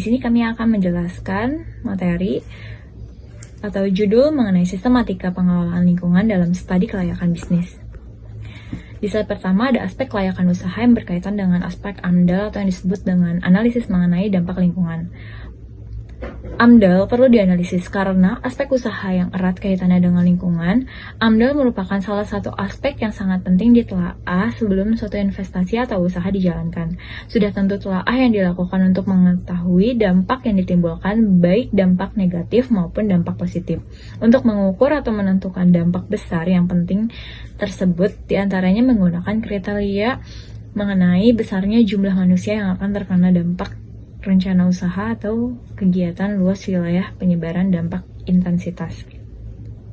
Di sini kami akan menjelaskan materi atau judul mengenai sistematika pengelolaan lingkungan dalam studi kelayakan bisnis. Di slide pertama ada aspek kelayakan usaha yang berkaitan dengan aspek AMDAL atau yang disebut dengan analisis mengenai dampak lingkungan. AMDAL perlu dianalisis karena aspek usaha yang erat kaitannya dengan lingkungan. AMDAL merupakan salah satu aspek yang sangat penting ditelaah sebelum suatu investasi atau usaha dijalankan. Sudah tentu telaah yang dilakukan untuk mengetahui dampak yang ditimbulkan, baik dampak negatif maupun dampak positif. Untuk mengukur atau menentukan dampak besar yang penting tersebut, diantaranya menggunakan kriteria mengenai besarnya jumlah manusia yang akan terkena dampak rencana usaha atau kegiatan luas wilayah penyebaran dampak intensitas.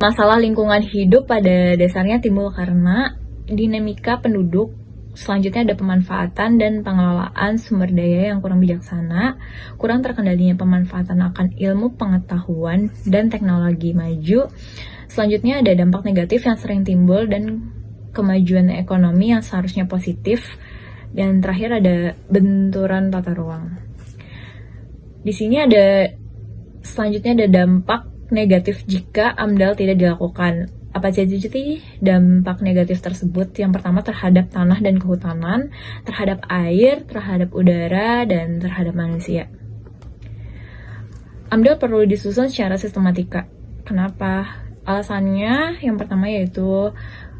Masalah lingkungan hidup pada dasarnya timbul karena dinamika penduduk, selanjutnya ada pemanfaatan dan pengelolaan sumber daya yang kurang bijaksana, kurang terkendalinya pemanfaatan akan ilmu pengetahuan dan teknologi maju, selanjutnya ada dampak negatif yang sering timbul dan kemajuan ekonomi yang seharusnya positif, dan terakhir ada benturan tata ruang. Di sini selanjutnya ada dampak negatif jika AMDAL tidak dilakukan. Apa saja sih dampak negatif tersebut? Yang pertama terhadap tanah dan kehutanan, terhadap air, terhadap udara, dan terhadap manusia. AMDAL perlu disusun secara sistematika. Kenapa? Alasannya yang pertama yaitu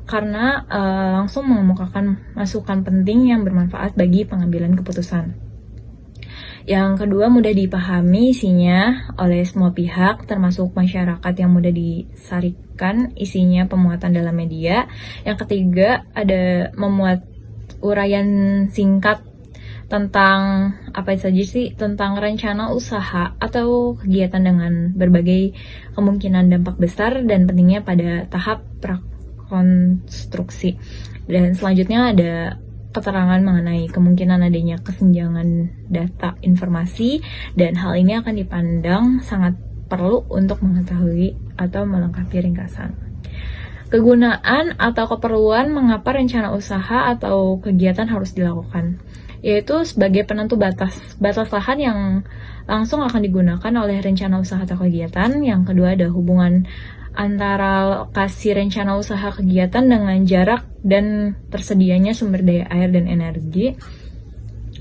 karena langsung mengemukakan masukan penting yang bermanfaat bagi pengambilan keputusan. Yang kedua, mudah dipahami isinya oleh semua pihak, termasuk masyarakat yang mudah disarikan isinya pemuatan dalam media. Yang ketiga, ada memuat uraian singkat tentang apa saja sih, tentang rencana usaha atau kegiatan dengan berbagai kemungkinan dampak besar dan pentingnya pada tahap prakonstruksi. Dan selanjutnya ada keterangan mengenai kemungkinan adanya kesenjangan data informasi, dan hal ini akan dipandang sangat perlu untuk mengetahui atau melengkapi ringkasan. Kegunaan atau keperluan mengapa rencana usaha atau kegiatan harus dilakukan, yaitu sebagai penentu batas lahan yang langsung akan digunakan oleh rencana usaha atau kegiatan. Yang kedua ada hubungan antara lokasi rencana usaha kegiatan dengan jarak dan tersedianya sumber daya air dan energi.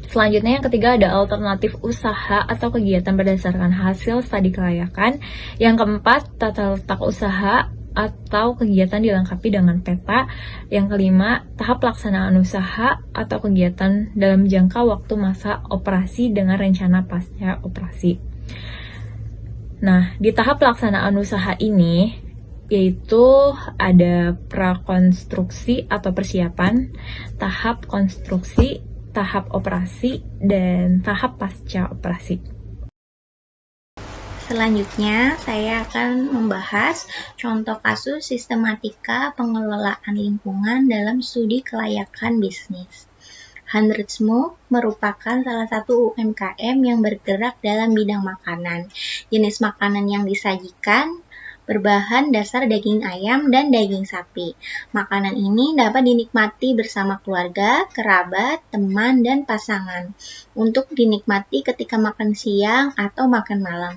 Selanjutnya yang ketiga ada alternatif usaha atau kegiatan berdasarkan hasil studi kelayakan. Yang keempat, tata letak usaha atau kegiatan dilengkapi dengan peta. Yang kelima, tahap pelaksanaan usaha atau kegiatan dalam jangka waktu masa operasi dengan rencana pasca operasi. Nah, di tahap pelaksanaan usaha ini yaitu ada prakonstruksi atau persiapan, tahap konstruksi, tahap operasi, dan tahap pasca operasi. Selanjutnya, saya akan membahas contoh kasus sistematika pengelolaan lingkungan dalam studi kelayakan bisnis. Handelsmook merupakan salah satu UMKM yang bergerak dalam bidang makanan. Jenis makanan yang disajikan berbahan dasar daging ayam dan daging sapi. Makanan ini dapat dinikmati bersama keluarga, kerabat, teman, dan pasangan untuk dinikmati ketika makan siang atau makan malam.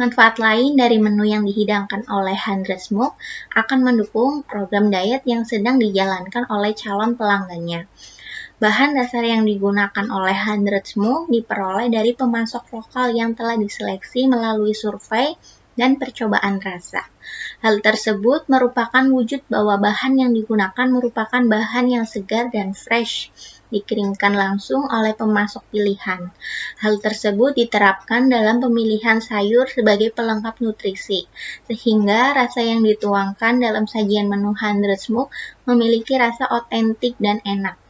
Manfaat lain dari menu yang dihidangkan oleh Handelsmook akan mendukung program diet yang sedang dijalankan oleh calon pelanggannya. Bahan dasar yang digunakan oleh Handelsmook diperoleh dari pemasok lokal yang telah diseleksi melalui survei dan percobaan rasa. Hal tersebut merupakan wujud bahwa bahan yang digunakan merupakan bahan yang segar dan fresh, dikeringkan langsung oleh pemasok pilihan. Hal tersebut diterapkan dalam pemilihan sayur sebagai pelengkap nutrisi, sehingga rasa yang dituangkan dalam sajian menu Handelsmook memiliki rasa otentik dan enak.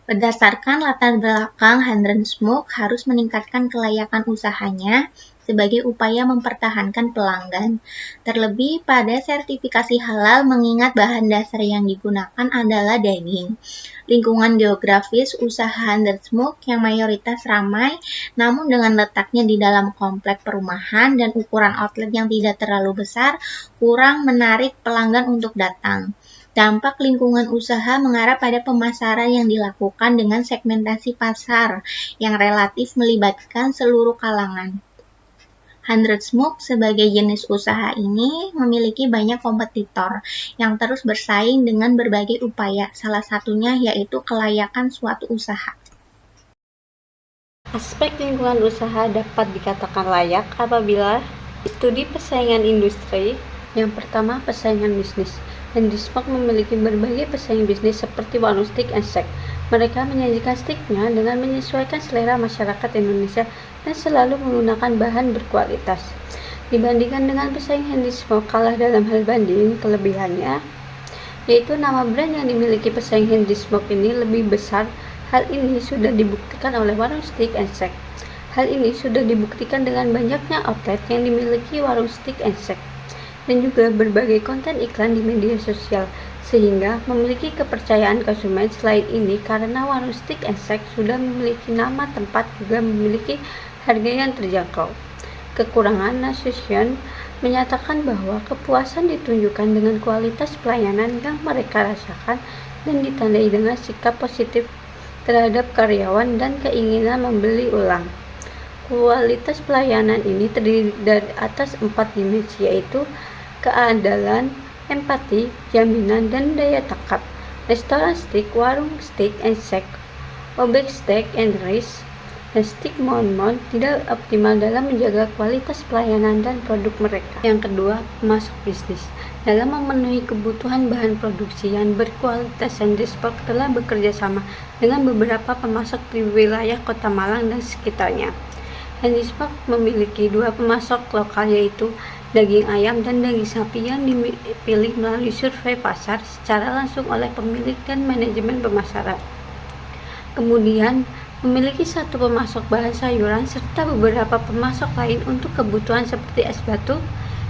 Berdasarkan latar belakang, Handelsmook harus meningkatkan kelayakan usahanya sebagai upaya mempertahankan pelanggan, terlebih pada sertifikasi halal mengingat bahan dasar yang digunakan adalah daging. Lingkungan geografis usaha Handelsmook yang mayoritas ramai, namun dengan letaknya di dalam komplek perumahan dan ukuran outlet yang tidak terlalu besar, kurang menarik pelanggan untuk datang. Dampak lingkungan usaha mengarah pada pemasaran yang dilakukan dengan segmentasi pasar yang relatif melibatkan seluruh kalangan. Smoke sebagai jenis usaha ini memiliki banyak kompetitor yang terus bersaing dengan berbagai upaya, salah satunya yaitu kelayakan suatu usaha. Aspek lingkungan usaha dapat dikatakan layak apabila studi persaingan industri. Yang pertama, persaingan bisnis. Smoke memiliki berbagai pesaing bisnis seperti warung steak and shake. Mereka menyajikan steaknya dengan menyesuaikan selera masyarakat Indonesia dan selalu menggunakan bahan berkualitas. Dibandingkan dengan pesaing Smoke kalah dalam hal banding, kelebihannya yaitu nama brand yang dimiliki pesaing Smoke ini lebih besar. Hal ini sudah dibuktikan oleh warung steak and shake. Hal ini sudah dibuktikan dengan banyaknya outlet yang dimiliki warung steak and shake dan juga berbagai konten iklan di media sosial, sehingga memiliki kepercayaan konsumen. Selain ini, karena warung steak and shake sudah memiliki nama tempat, juga memiliki harga yang terjangkau. Kekurangan Nasution menyatakan bahwa kepuasan ditunjukkan dengan kualitas pelayanan yang mereka rasakan dan ditandai dengan sikap positif terhadap karyawan dan keinginan membeli ulang. Kualitas pelayanan ini terdiri dari atas 4 dimensi, yaitu keandalan, empati, jaminan, dan daya tangkap. Restoran steak, warung steak and shake, Obek Steak and Rice, dan Steak Mon tidak optimal dalam menjaga kualitas pelayanan dan produk mereka. Yang kedua, pemasok bisnis. Dalam memenuhi kebutuhan bahan produksi yang berkualitas, Smoke telah bekerja sama dengan beberapa pemasok di wilayah Kota Malang dan sekitarnya. Smoke memiliki 2 pemasok lokal, yaitu daging ayam dan daging sapi yang dipilih melalui survei pasar secara langsung oleh pemilik dan manajemen pemasaran. Kemudian memiliki 1 pemasok bahan sayuran serta beberapa pemasok lain untuk kebutuhan seperti es batu,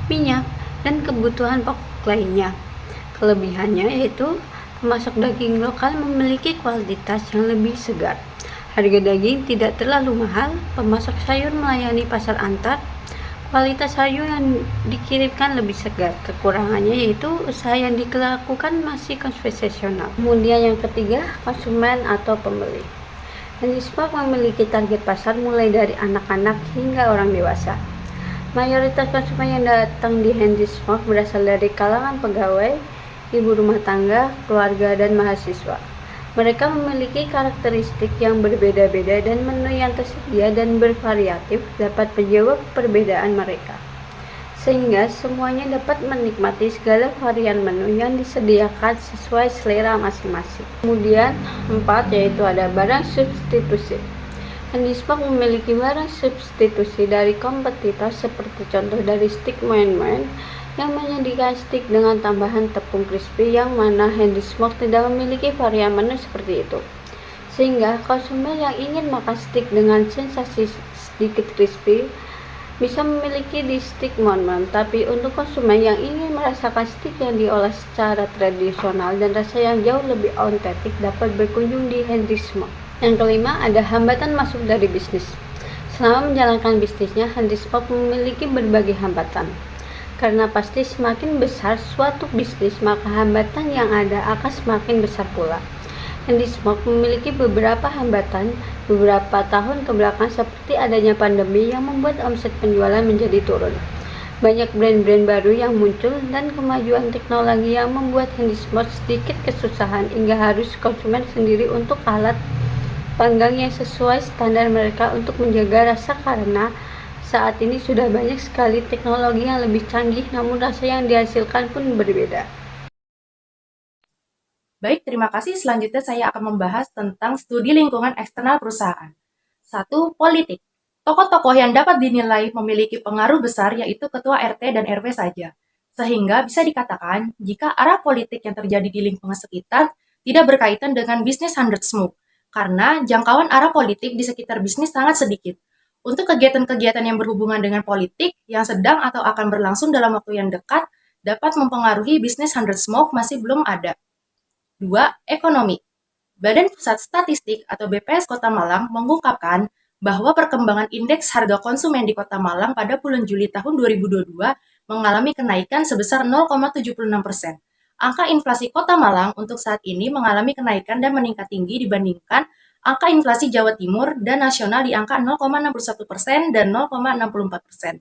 minyak, dan kebutuhan pokok lainnya. Kelebihannya yaitu pemasok daging lokal memiliki kualitas yang lebih segar. Harga daging tidak terlalu mahal, pemasok sayur melayani pasar antar, kualitas sayur yang dikirimkan lebih segar. Kekurangannya yaitu usaha yang dilakukan masih konvensional. Kemudian yang ketiga, konsumen atau pembeli. Smoke memiliki target pasar mulai dari anak-anak hingga orang dewasa. Mayoritas konsumen yang datang di Smoke berasal dari kalangan pegawai, ibu rumah tangga, keluarga, dan mahasiswa. Mereka memiliki karakteristik yang berbeda-beda dan menu yang tersedia dan bervariatif dapat menjawab perbedaan mereka, sehingga semuanya dapat menikmati segala varian menu yang disediakan sesuai selera masing-masing. Kemudian 4, yaitu ada barang substitusi. Smoke memiliki barang substitusi dari kompetitor seperti contoh dari Steak Mon yang menyajikan steak dengan tambahan tepung crispy, yang mana Smoke tidak memiliki varian menu seperti itu. Sehingga konsumen yang ingin makan steak dengan sensasi sedikit crispy bisa memiliki di Steak Mon. Tapi untuk konsumen yang ingin merasakan steak yang diolah secara tradisional dan rasa yang jauh lebih autentik dapat berkunjung di Smoke. Yang kelima, ada hambatan masuk dari bisnis. Selama menjalankan bisnisnya, Smoke memiliki berbagai hambatan. Karena pasti semakin besar suatu bisnis, maka hambatan yang ada akan semakin besar pula. Smoke memiliki beberapa hambatan beberapa tahun kebelakang, seperti adanya pandemi yang membuat omset penjualan menjadi turun. Banyak brand-brand baru yang muncul dan kemajuan teknologi yang membuat Smoke sedikit kesusahan hingga harus konsumen sendiri untuk alat panggang yang sesuai standar mereka untuk menjaga rasa, karena saat ini sudah banyak sekali teknologi yang lebih canggih, namun rasa yang dihasilkan pun berbeda. Baik, terima kasih. Selanjutnya saya akan membahas tentang studi lingkungan eksternal perusahaan. 1. Politik. Tokoh-tokoh yang dapat dinilai memiliki pengaruh besar yaitu ketua RT dan RW saja. Sehingga bisa dikatakan jika arah politik yang terjadi di lingkungan sekitar tidak berkaitan dengan bisnis Smoke, karena jangkauan arah politik di sekitar bisnis sangat sedikit. Untuk kegiatan-kegiatan yang berhubungan dengan politik yang sedang atau akan berlangsung dalam waktu yang dekat dapat mempengaruhi bisnis Smoke masih belum ada. 2. Ekonomi. Badan Pusat Statistik atau BPS Kota Malang mengungkapkan bahwa perkembangan indeks harga konsumen di Kota Malang pada bulan Juli tahun 2022 mengalami kenaikan sebesar 0,76%. angka inflasi Kota Malang untuk saat ini mengalami kenaikan dan meningkat tinggi dibandingkan angka inflasi Jawa Timur dan nasional di angka 0,61% dan 0,64%.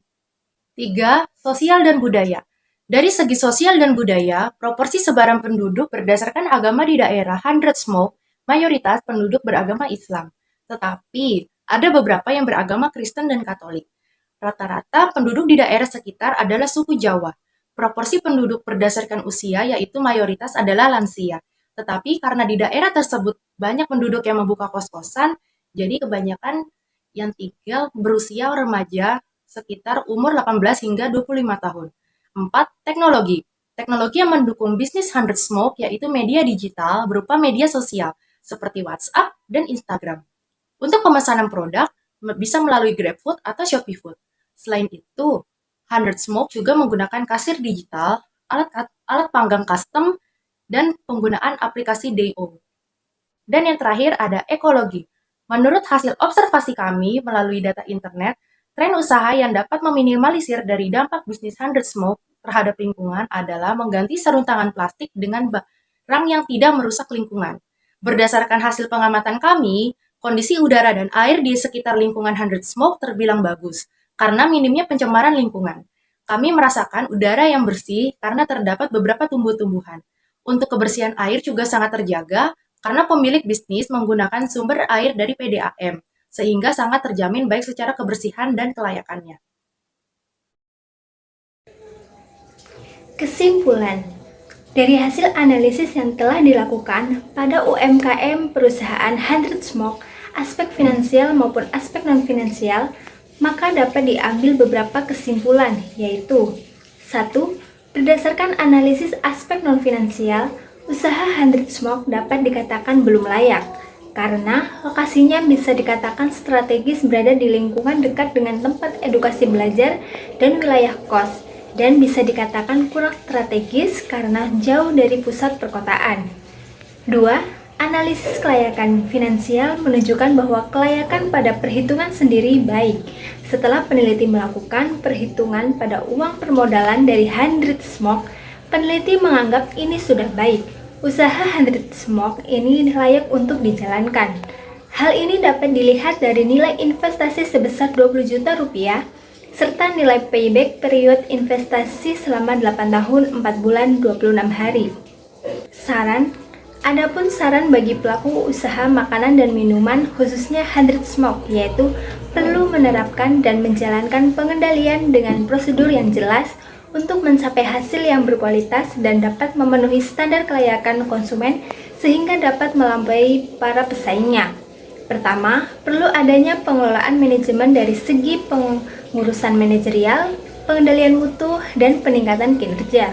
3. Sosial dan budaya. Dari segi sosial dan budaya, proporsi sebaran penduduk berdasarkan agama di daerah Hundred Smoke mayoritas penduduk beragama Islam, tetapi ada beberapa yang beragama Kristen dan Katolik. Rata-rata penduduk di daerah sekitar adalah suku Jawa. Proporsi penduduk berdasarkan usia yaitu mayoritas adalah lansia. Tetapi karena di daerah tersebut banyak penduduk yang membuka kos-kosan, jadi kebanyakan yang tinggal berusia remaja sekitar umur 18 hingga 25 tahun. 4. Teknologi. Teknologi yang mendukung bisnis Hundred Smoke yaitu media digital berupa media sosial seperti WhatsApp dan Instagram. Untuk pemesanan produk, bisa melalui GrabFood atau Shopee Food. Selain itu, Hundred Smoke juga menggunakan kasir digital, alat panggang custom, dan penggunaan aplikasi Day-O. Dan yang terakhir ada ekologi. Menurut hasil observasi kami melalui data internet, tren usaha yang dapat meminimalisir dari dampak bisnis Hundred Smoke terhadap lingkungan adalah mengganti sarung tangan plastik dengan barang yang tidak merusak lingkungan. Berdasarkan hasil pengamatan kami, kondisi udara dan air di sekitar lingkungan Hundred Smoke terbilang bagus karena minimnya pencemaran lingkungan. Kami merasakan udara yang bersih karena terdapat beberapa tumbuh-tumbuhan. Untuk kebersihan air juga sangat terjaga karena pemilik bisnis menggunakan sumber air dari PDAM, sehingga sangat terjamin baik secara kebersihan dan kelayakannya. Kesimpulan, dari hasil analisis yang telah dilakukan pada UMKM perusahaan Hundred Smoke, aspek finansial maupun aspek non-finansial, maka dapat diambil beberapa kesimpulan, yaitu 1. Berdasarkan analisis aspek non-finansial, usaha Hundred Smoke dapat dikatakan belum layak, karena lokasinya bisa dikatakan strategis berada di lingkungan dekat dengan tempat edukasi belajar dan wilayah kos, dan bisa dikatakan kurang strategis karena jauh dari pusat perkotaan. 2. Analisis kelayakan finansial menunjukkan bahwa kelayakan pada perhitungan sendiri baik. Setelah peneliti melakukan perhitungan pada uang permodalan dari Hundred Smoke, peneliti menganggap ini sudah baik. Usaha Hundred Smoke ini layak untuk dijalankan. Hal ini dapat dilihat dari nilai investasi sebesar 20 juta rupiah, serta nilai payback period investasi selama 8 tahun 4 bulan 26 hari. Adapun saran bagi pelaku usaha makanan dan minuman khususnya Hundred Smoke, yaitu perlu menerapkan dan menjalankan pengendalian dengan prosedur yang jelas untuk mencapai hasil yang berkualitas dan dapat memenuhi standar kelayakan konsumen sehingga dapat melampaui para pesaingnya. Pertama, perlu adanya pengelolaan manajemen dari segi pengurusan manajerial, pengendalian mutu, dan peningkatan kinerja.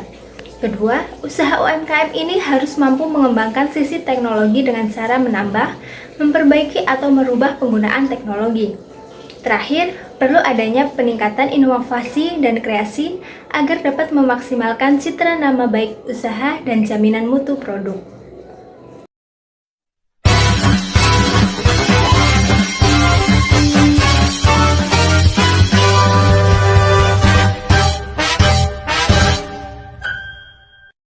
Kedua, usaha UMKM ini harus mampu mengembangkan sisi teknologi dengan cara menambah, memperbaiki, atau merubah penggunaan teknologi. Terakhir, perlu adanya peningkatan inovasi dan kreasi agar dapat memaksimalkan citra nama baik usaha dan jaminan mutu produk.